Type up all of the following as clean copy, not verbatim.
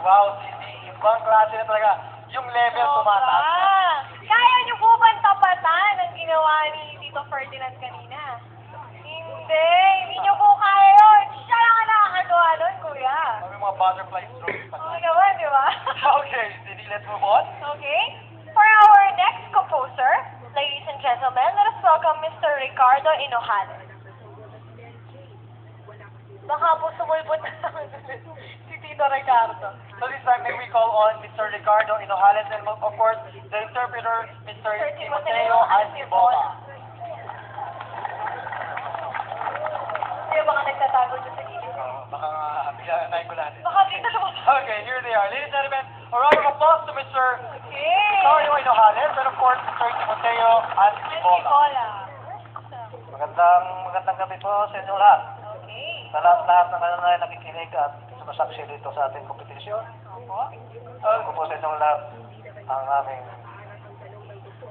Wow, ibang klase na talaga. Yung level tumataas na. Kaya niyo po ba tapatan ang ginawa ni Tito Ferdinand kanina? Hindi niyo po kaya yun. Siya lang ang nakakagawa nun, kuya. May mga butterfly strokes pa. Oo naman, di ba? Okay, Cindy, let's move on. Okay. For our next composer, ladies and gentlemen, let us welcome Mr. Ricardo Hinojales. Baka po sumulbot na si Tito Ricardo. So this time, may we call on Mr. Ricardo Hinojales and of course, the interpreter, Mr. Timoteo Antibola. Hindi ba ka nagtatago dyan sa gilid? Baka bigla tayo ko natin. Baka dito naman. Okay, here they are. Ladies and gentlemen, a round of applause to Mr. Okay. Ricardo Hinojales and of course, Mr. Timoteo Antibola. Antibola. Magandang gabi po sa inyo lahat. Okay. Sa lahat ng ano na nakikinig at sumasaksi dito sa ating kompetisyon. Opo. Alam ko po sa inyong lahat ang aming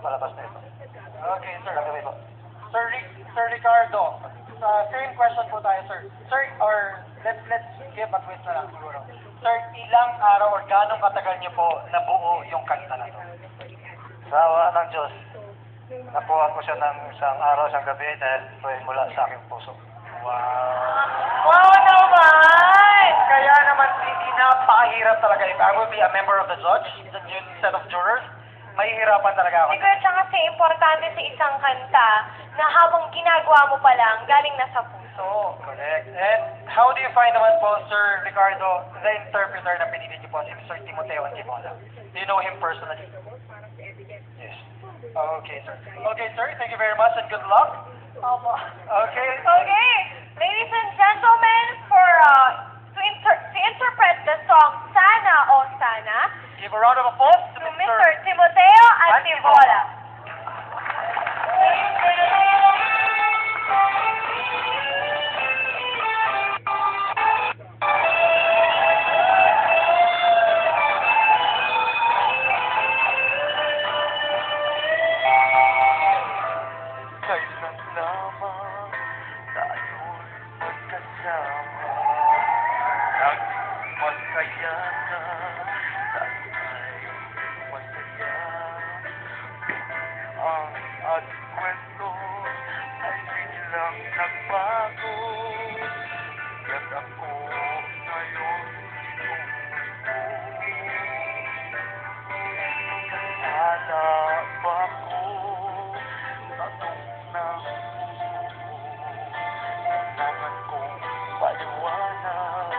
palabas na ito. Okay, sir. Magandang gabi po. Sir Ricardo, same question po tayo, sir. Sir, or let's give a twist na lang siguro. Sir, ilang araw or gano'ng katagal niyo po nabuo yung kanta na to? Sa awa ng Diyos, nakuha ko siya ng isang araw, isang gabi dahil ito ay mula sa aking puso. Wow naman! Kaya naman, hindi napakahirap talaga. If I would be a member of the judge, the set of jurors, mahihirapan talaga ako. Siguro siya kasi importante sa isang kanta na habang ginagawa mo pa lang, galing na sa puso. Correct. And how do you find naman po, Sir Ricardo, the interpreter na pinili niyo po, si Mr. Timoteo Antibola? Do you know him personally? Yes. Okay, sir. Okay, sir. Thank you very much and good luck. Opo. Okay. Okay, ladies and gentlemen, for to interpret the song Sana o Sana Give a round of applause to to Mr. Mr. Timoteo Antibola. Kailan lamang tayo'y magkasama, nagmasaya na tayo ay masaya. Ang ating kwento ay biglang nagbago, at ako ngayon Ala ba ko tanong ng puso, kailangan kong paliwanag,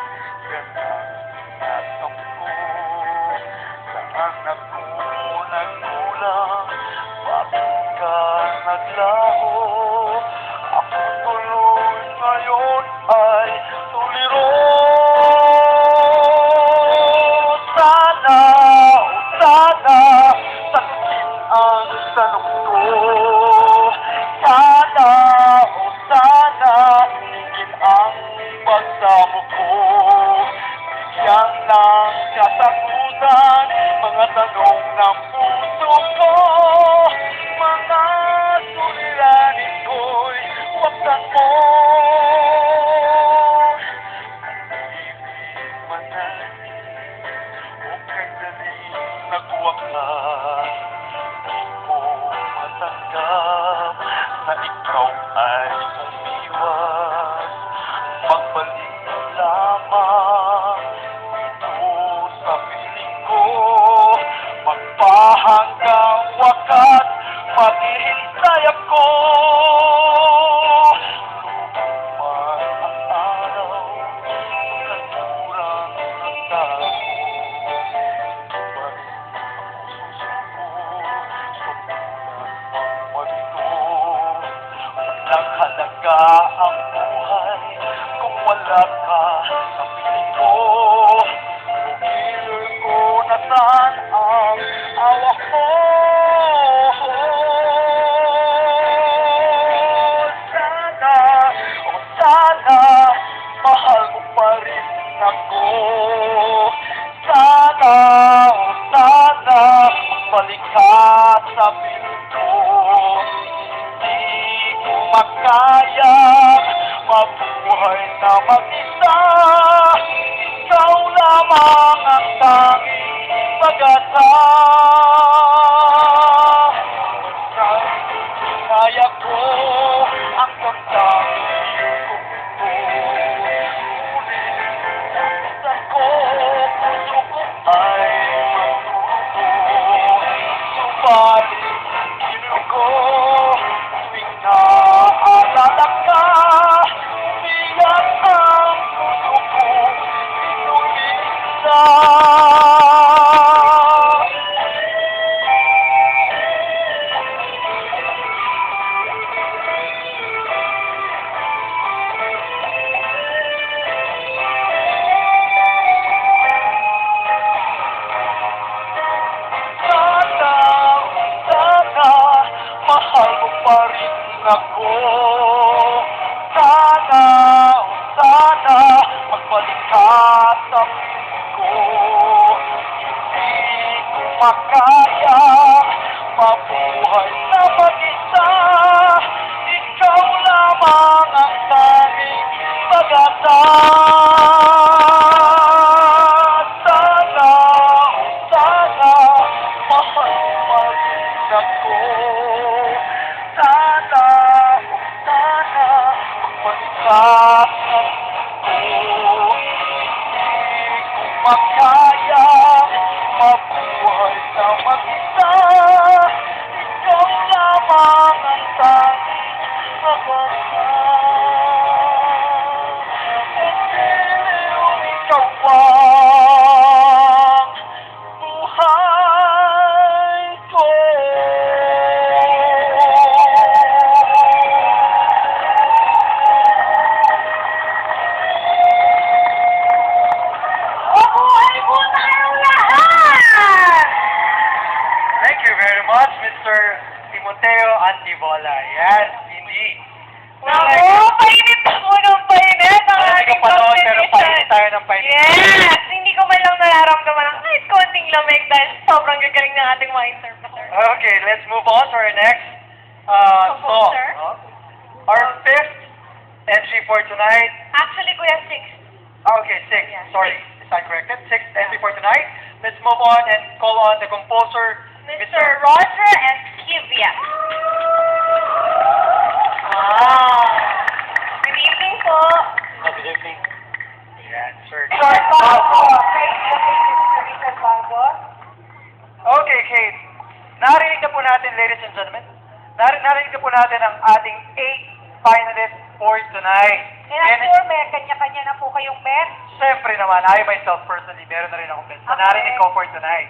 yan ang tinatanong ko. Saan ako nagkulang, bakit ka naglaho? Ako tuloy ngayon ay tuliro. Sana, sana, sagutin ang tanong ko. Sana, sana, tingin ang pagsamo ko. Bigyan ng kasagutan, mga tanong ng puso ko. Mga suliranin ko'y waktan mo. Pag-ibig manahin, okay dali nagwakas. Di ko matanggap na ikaw ay umiwas. Magbalik lamang ito sa piling ko. Magpahanggang wakas, maghihintay ako. Lumang ang araw, pagkaturang ang tao. Ba't ako susuko, sumunod ang walito. Walang halaga ang buhay kung wala ka sa piling ko. Bukiloy ko na saan ang awa ko. Sana, o sana, mahal mo pa rin ako. Sana, o sana, magbalik ka sa piling ko. Hindi ko makaya mabuhay na mag-isa. Ikaw lamang ang Sana, mahal-mahal ko. Sana, magpalitan ko. Hindi ko makaya mabuhay na mag-isa. Ikaw lamang ang tanging maganda. Ikaw ang buhay ko. Mabuhay po tayong lahat! Thank you very much, Mr. Timoteo Antibola. Yes, indeed. Naku, painit ako ng painit ang Hindi ating ko panood, pero competition. painit tayo ng painit. Yes! Hindi ko man lang nararamdaman ng kahit konting lamig dahil sobrang gagaling ng ating mga interpreter. Okay, let's move on to our next song. Composer. Our fifth entry for tonight. Actually, Kuya, 6. Okay, six. Yeah, Sorry, is that corrected? Sixth entry for tonight. Let's move on and call on the composer, Mr. Roger Esquivia. Good evening po. Good evening. Yes, sir. Okay, Kate. Narinig na po natin, ladies and gentlemen. Narinig na po natin ang ating 8 finalists for tonight. And I'm sure may kanya-kanya na po kayong bet. Siyempre naman, I myself personally, meron na rin akong bet. So, Okay. narinig ko for tonight.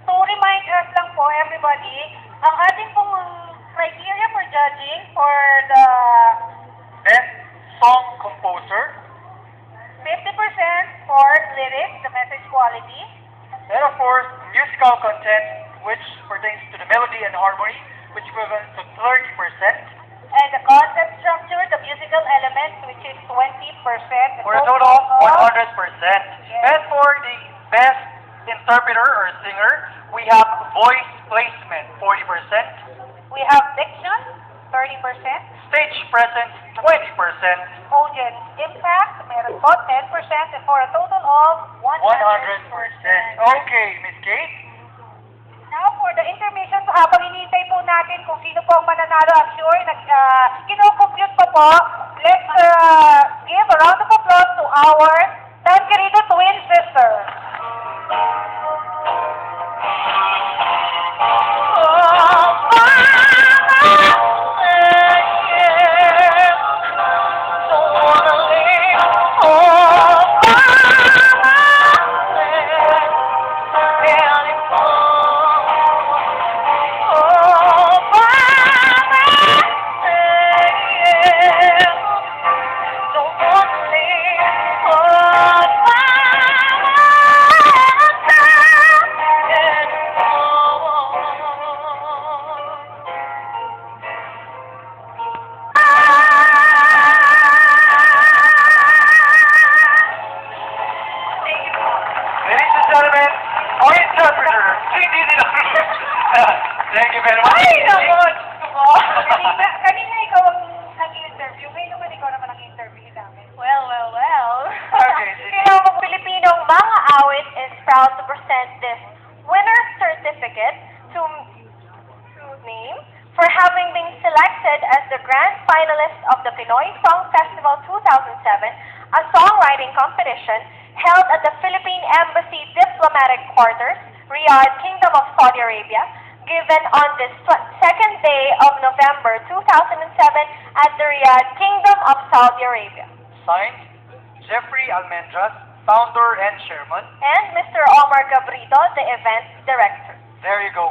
To remind us lang po, everybody, ang ating pong criteria for judging for the Best Song Composer. 50% for lyrics, the message quality. And of course, musical content, which pertains to the melody and harmony, which equivalent to 30%. And the concept structure, the musical elements, which is 20%. For a total of 100%. And for the best interpreter or singer, we have voice placement, 40%. We have diction, 30%. Stage presence, 20%. Audience impact, meron po 10%. And for a total of 100%. Okay, Miss Kate. Now, for the intermission, so habang hinihintay po natin kung sino po ang mananalo, I'm sure, kinocompute pa po. Let's give a round of applause to our tan querido twin sister. Ladies and gentlemen, our interpreter, hindi nila. Thank you very much. Ay, naku! Kanina ikaw ang nag-interview. Ngayon naman ikaw naman ang interview namin. Well. Okay, sige. Pinamang Pilipinong mga awit is proud to present this winner certificate to name for having been selected as the grand finalist of the Pinoy Song Festival 2007, a songwriting competition held at the Philippine Embassy Diplomatic Quarters, Riyadh, Kingdom of Saudi Arabia, given on this second day of November 2007 at the Riyadh, Kingdom of Saudi Arabia. Signed, Jeffrey Almendras, founder and chairman. And Mr. Omar Gabrito, the event director. There you go.